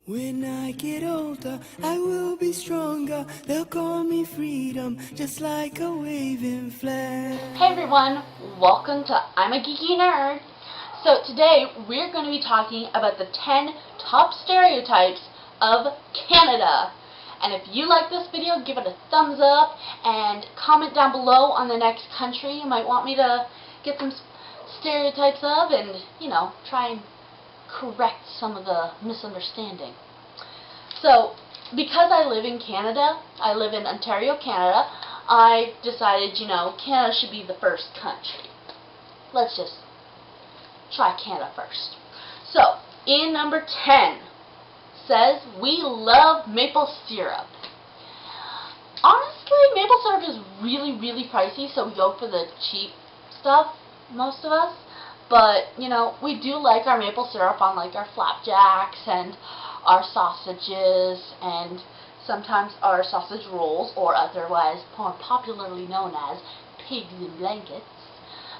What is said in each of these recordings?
When I get older, I will be stronger. They'll call me freedom, just like a waving flag. Hey everyone, welcome to I'm a Geeky Nerd. So today we're going to be talking about the 10 top stereotypes of Canada. And if you like this video, give it a thumbs up and comment down below on the next country you might want me to get some stereotypes of and, try and correct some of the misunderstanding. So, because I live in Canada, I live in Ontario, Canada, I decided, Canada should be the first country. Let's just try Canada first. So, in number 10 says, we love maple syrup. Honestly, maple syrup is really, really pricey, so we go for the cheap stuff, most of us. But, we do like our maple syrup on like our flapjacks and our sausages and sometimes our sausage rolls, or otherwise more popularly known as pigs in blankets.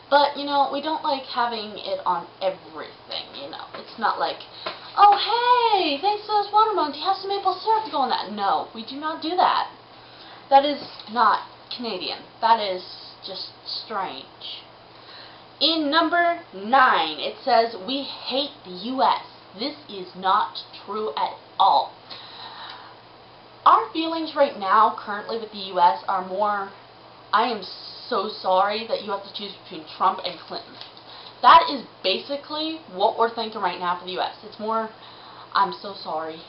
But, we don't like having it on everything, It's not like, oh, hey, thanks to those watermelons, you have some maple syrup to go on that. No, we do not do that. That is not Canadian. That is just strange. In number 9, it says, we hate the U.S. This is not true at all. Our feelings right now, currently with the U.S., are more, I am so sorry that you have to choose between Trump and Clinton. That is basically what we're thinking right now for the U.S. It's more, I'm so sorry.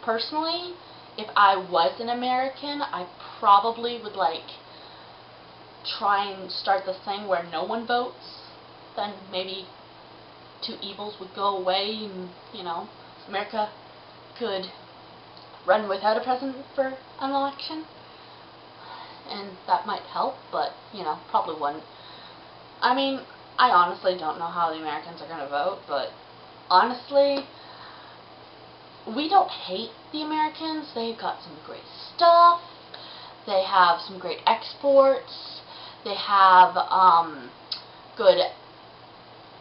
Personally, if I was an American, I probably would try and start the thing where no one votes. Then maybe two evils would go away and, America could run without a president for an election. And that might help, but, probably wouldn't. I mean, I honestly don't know how the Americans are going to vote, but honestly, we don't hate the Americans. They've got some great stuff. They have some great exports. They have good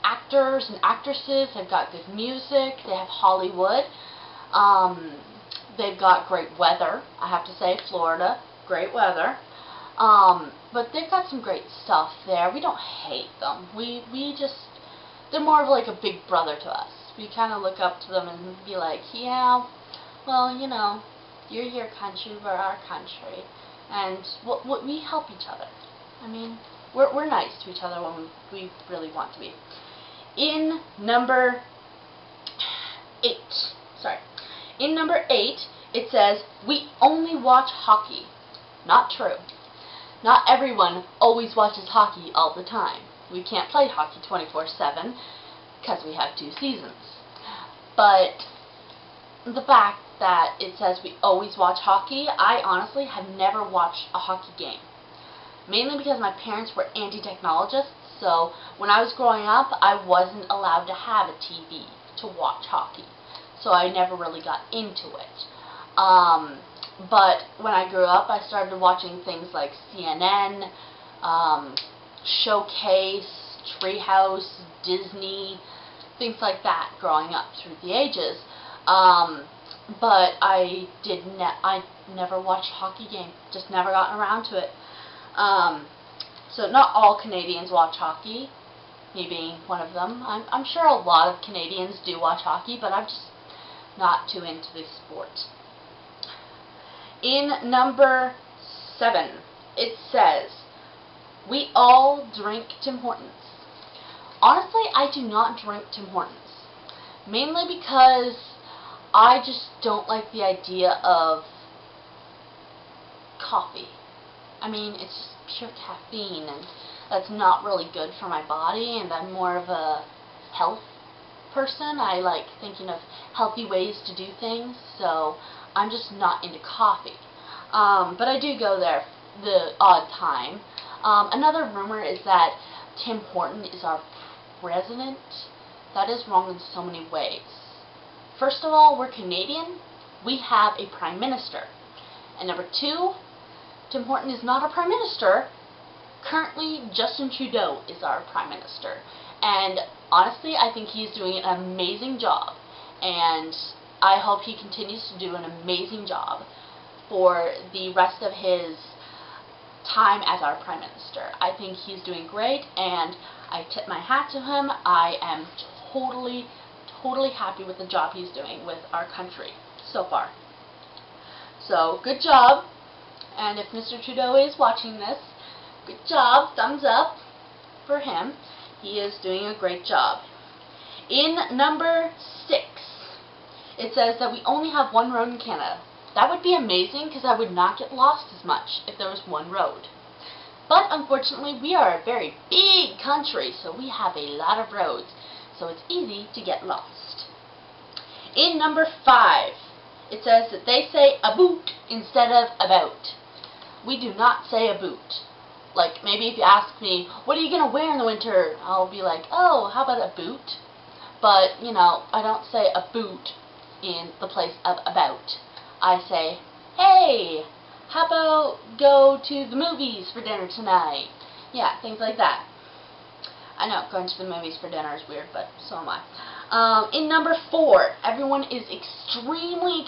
actors and actresses. They've got good music. They have Hollywood. They've got great weather. I have to say, Florida, great weather. But they've got some great stuff there. We don't hate them. We just, they're more of like a big brother to us. We kind of look up to them and be like, yeah, well, you're your country, we're our country. And we help each other. I mean, we're nice to each other when we really want to be. In number 8, it says, we only watch hockey. Not true. Not everyone always watches hockey all the time. We can't play hockey 24/7 because we have 2 seasons. But the fact that it says we always watch hockey, I honestly have never watched a hockey game. Mainly because my parents were anti-technologists, so when I was growing up, I wasn't allowed to have a TV to watch hockey. So I never really got into it. But when I grew up, I started watching things like CNN, Showcase, Treehouse, Disney, things like that growing up through the ages. But I never watched a hockey game, just never gotten around to it. So not all Canadians watch hockey, me being one of them. I'm sure a lot of Canadians do watch hockey, but I'm just not too into the sport. In number 7, it says, we all drink Tim Hortons. Honestly, I do not drink Tim Hortons. Mainly because I just don't like the idea of coffee. I mean, it's just pure caffeine, and that's not really good for my body, and I'm more of a health person. I like thinking of healthy ways to do things, so I'm just not into coffee. But I do go there the odd time. Another rumor is that Tim Horton is our president. That is wrong in so many ways. First of all, we're Canadian. We have a prime minister. And number 2, Tim Horton is not a prime minister. Currently, Justin Trudeau is our prime minister. And honestly, I think he's doing an amazing job. And I hope he continues to do an amazing job for the rest of his time as our Prime Minister. I think he's doing great, and I tip my hat to him. I am totally happy with the job he's doing with our country so far. So, good job. And if Mr. Trudeau is watching this, good job, thumbs up for him. He is doing a great job. In number 6, it says that we only have one road in Canada. That would be amazing, because I would not get lost as much if there was one road. But unfortunately, we are a very big country, so we have a lot of roads, so it's easy to get lost. In number 5, it says that they say aboot instead of about. We do not say aboot. Like, maybe if you ask me, what are you going to wear in the winter? I'll be like, oh, how about a boot? But, you know, I don't say a boot in the place of about. I say, hey, how about go to the movies for dinner tonight? Yeah, things like that. I know, going to the movies for dinner is weird, but so am I. In number 4, everyone is extremely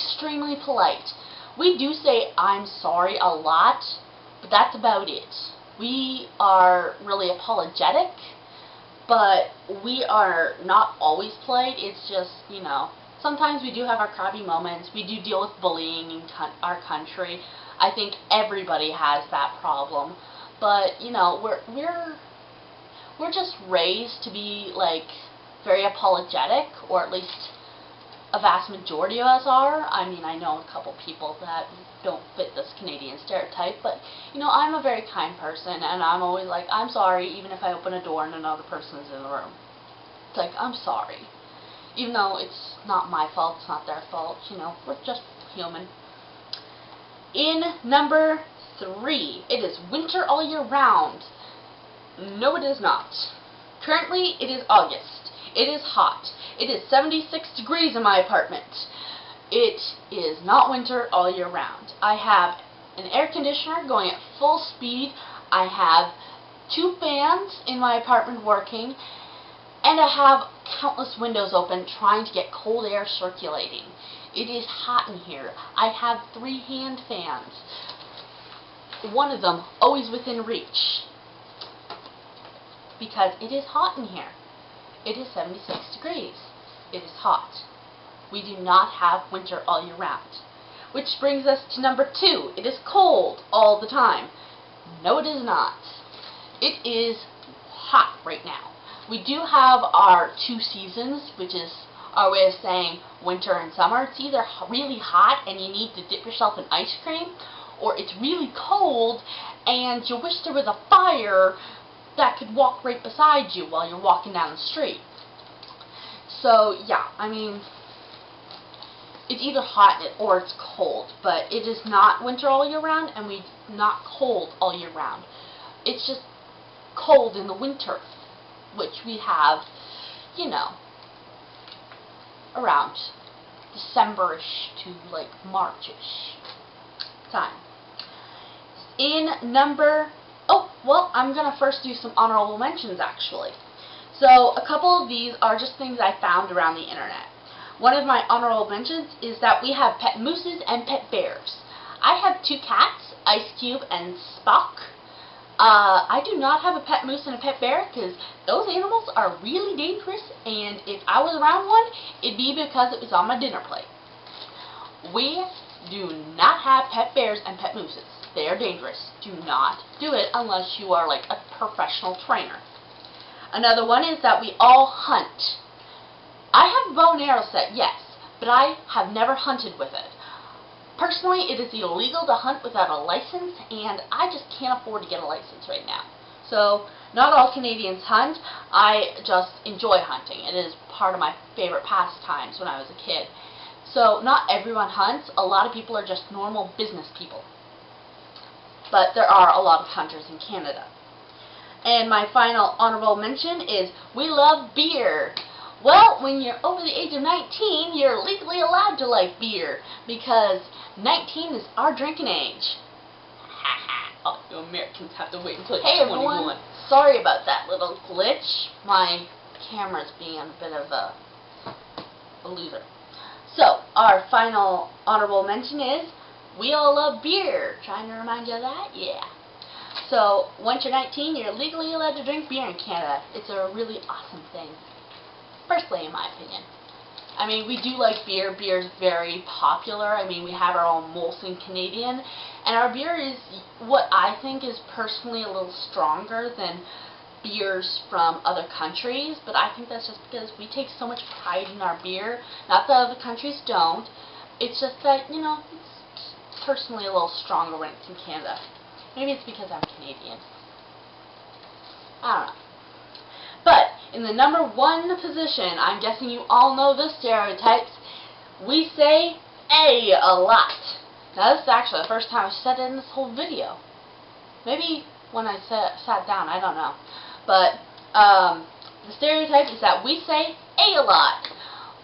polite. We do say I'm sorry a lot, but that's about it. We are really apologetic, but we are not always polite. It's just, you know, sometimes we do have our crappy moments. We do deal with bullying in our country. I think everybody has that problem. But, you know, we're just raised to be, like, very apologetic, or at least a vast majority of us are. I mean, I know a couple people that don't fit this Canadian stereotype, but, you know, I'm a very kind person, and I'm always like, I'm sorry, even if I open a door and another person is in the room. It's like, I'm sorry. Even though it's not my fault, it's not their fault, you know, we're just human. In number 3, it is winter all year round. No, it is not. Currently, it is August. It is hot. It is 76 degrees in my apartment. It is not winter all year round. I have an air conditioner going at full speed. I have 2 fans in my apartment working, and I have countless windows open trying to get cold air circulating. It is hot in here. I have 3 hand fans. One of them always within reach, because it is hot in here. It is 76 degrees. It is hot. We do not have winter all year round. Which brings us to number 2. It is cold all the time. No, it is not. It is hot right now. We do have our 2 seasons, which is our way of saying winter and summer. It's either really hot and you need to dip yourself in ice cream, or it's really cold and you wish there was a fire that could walk right beside you while you're walking down the street. So, yeah, I mean, it's either hot or it's cold, but it is not winter all year round, and we're not cold all year round. It's just cold in the winter, which we have, you know, around December-ish to, like, March-ish time. In number... Oh, well, I'm going to first do some honorable mentions, actually. So, a couple of these are just things I found around the internet. One of my honorable mentions is that we have pet mooses and pet bears. I have 2 cats, Ice Cube and Spock. I do not have a pet moose and a pet bear because those animals are really dangerous, and if I was around one, it'd be because it was on my dinner plate. We do not have pet bears and pet mooses. They are dangerous. Do not do it unless you are like a professional trainer. Another one is that we all hunt. I have a bow and arrow set, yes, but I have never hunted with it. Personally, it is illegal to hunt without a license, and I just can't afford to get a license right now. So, not all Canadians hunt. I just enjoy hunting. It is part of my favorite pastimes when I was a kid. So, not everyone hunts. A lot of people are just normal business people. But there are a lot of hunters in Canada. And my final honorable mention is we love beer. Well, when you're over the age of 19, you're legally allowed to like beer, because 19 is our drinking age. Oh, you Americans have to wait until you're 21. Everyone, sorry about that little glitch. My camera's being a bit of a loser. So, our final honorable mention is we all love beer. Trying to remind you of that? Yeah. So, once you're 19, you're legally allowed to drink beer in Canada. It's a really awesome thing. Personally, in my opinion. I mean, we do like beer. Beer is very popular. I mean, we have our own Molson Canadian. And our beer is what I think is personally a little stronger than beers from other countries. But I think that's just because we take so much pride in our beer. Not that other countries don't. It's just that, you know, it's personally a little stronger when it's in Canada. Maybe it's because I'm Canadian. I don't know. But in the number 1 position, I'm guessing you all know the Stereotypes, we say A a lot. Now this is actually the first time I said it in this whole video. Maybe when I sat down, I don't know. But the stereotype is that we say A lot.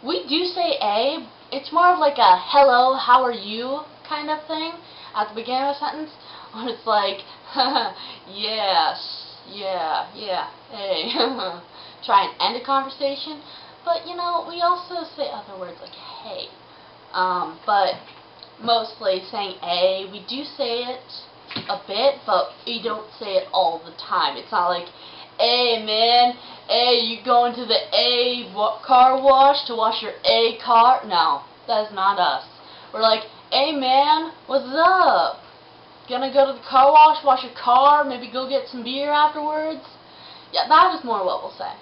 We do say A. It's more of like a hello, how are you kind of thing at the beginning of a sentence. When it's like, yes, yeah, hey. Try and end a conversation. But, you know, we also say other words like hey. But mostly saying A, we do say it a bit, but we don't say it all the time. It's not like, hey man, hey, you going to the A car wash to wash your A car? No, that is not us. We're like, hey man, what's up? Gonna go to the car wash your car, maybe go get some beer afterwards? Yeah, that is more what we'll say.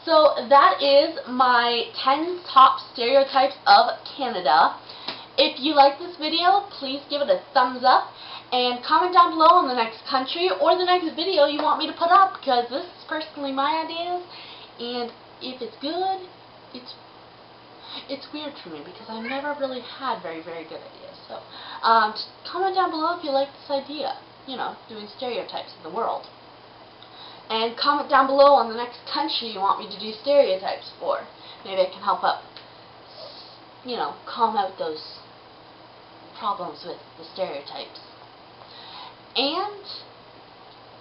So that is my 10 top stereotypes of Canada. If you like this video, please give it a thumbs up and comment down below on the next country or the next video you want me to put up, because this is personally my ideas, and if it's good, it's weird for me because I've never really had very good ideas. So just comment down below if you like this idea, you know, doing stereotypes of the world. And comment down below on the next country you want me to do stereotypes for. Maybe I can help out, you know, calm out those problems with the stereotypes. And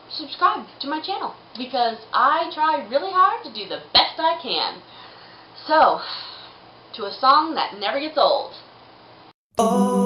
subscribe to my channel, because I try really hard to do the best I can. So, to a song that never gets old. Oh.